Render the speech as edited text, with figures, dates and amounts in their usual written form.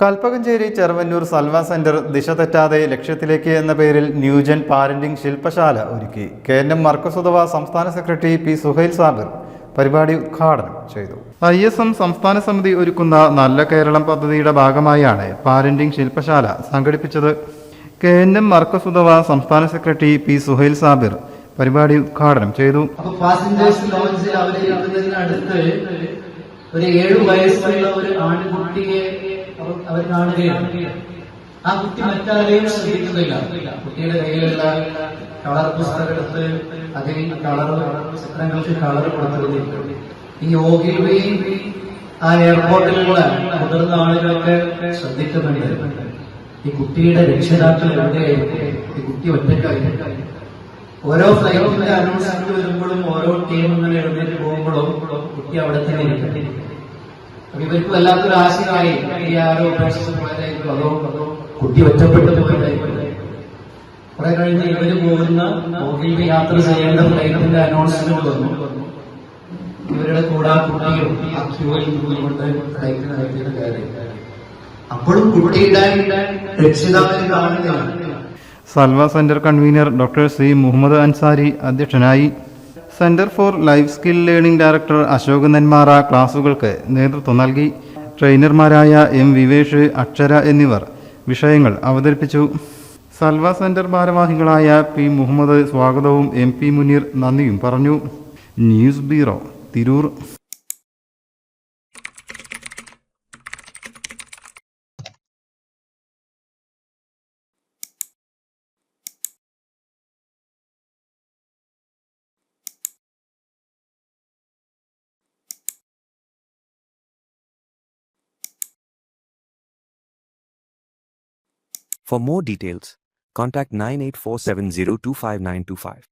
Kalpakanchery Cheruvannur Salwa centre ദിശ തെറ്റാതെ ലക്ഷ്യത്തിലേക്ക് എന്ന പേരിൽ ന്യൂജൻ പാരന്റിംഗ് ശില്പശാല ഒരുക്കി. KNM മർക്കസുദവ സംസ്ഥാന സെക്രട്ടറി P. സുഹൈൽ സാബിർ പരിപാടി ഉദ്ഘാടനം ചെയ്തു. ISM സംസ്ഥാന സമിതി ഒരുക്കുന്ന നല്ല കേരളം പദ്ധതിയുടെ ഭാഗമായാണ് പാരന്റിംഗ് ശില്പശാല സംഘടിപ്പിച്ചത്. KNM മർക്കസുദവ സംസ്ഥാന സെക്രട്ടറി P. സുഹൈൽ സാബിർ പരിപാടി ഉദ്ഘാടനം ചെയ്തു. ഒരു 7 വയസ്സുള്ള ഒരു ആൺകുട്ടിയെ അവർ കാണുകയാണ്. ആ കുട്ടി മറ്റാരെയും ശ്രദ്ധിക്കുന്നില്ല. കുട്ടിയുടെ കയ്യിലുള്ള കളർ പുസ്തകം എടുത്ത് അതിൽ ചിത്രങ്ങൾക്ക് കളർ കൊടുത്തിരുന്നു. ഈ ഓഗിൽവി ആ എയർപോർട്ടിലുള്ള മുതിർന്ന ആളുകളൊക്കെ ശ്രദ്ധിക്കുന്നുണ്ട്. ഈ കുട്ടിയുടെ രക്ഷിതാക്കൾ എവിടെയായിരിക്കും? ഈ കുട്ടി ഒറ്റക്കായി. ഓരോ ഫ്ലൈറ്റിന്റെ അനൗൺസ്മെന്റ് വരുമ്പോഴും ഓരോ ടീം ഇങ്ങനെ എഴുന്നേറ്റ് പോകുമ്പോഴും കുട്ടി അവിടെ തന്നെ ഇരിക്കും. അപ്പൊ ഇവർക്ക് വല്ലാത്തൊരു ആശയമായി ഈ ആരോ ഉപേക്ഷിച്ച് പോയതായിരിക്കും, അതോ കുട്ടി ഒറ്റപ്പെട്ടു പോയതായിരിക്കും. കുറെ കഴിഞ്ഞ് ഇവര് പോകുന്ന ഓഗിൽവി യാത്ര ചെയ്യേണ്ട ഫ്ലൈറ്റിന്റെ അനൗൺസ്മെന്റ് വന്നു. ഇവരുടെ കൂടെ ആ കുട്ടിയും ആ ക്യൂവിൽ നിന്നുകൊണ്ട് ഫ്ലൈറ്റിനകത്തേക്ക് കയറി. അപ്പോഴും കുട്ടിയുടെ രക്ഷിതാവിനെ കാണുകയാണ്. Salva centre convener doctor C. Muhammad Ansari അധ്യക്ഷനായി. Centre for life skill learning director Ashok Nenmara ക്ലാസുകൾക്ക് നേതൃത്വം നൽകി. ട്രെയിനർമാരായ M. വിവേഷ്, അക്ഷര എന്നിവർ വിഷയങ്ങൾ അവതരിപ്പിച്ചു. സൽവ സെന്റർ ഭാരവാഹികളായ P. മുഹമ്മദ് സ്വാഗതവും MP മുനീർ നന്ദിയും പറഞ്ഞു. News bureau, Tirur. For more details, contact 9847025925.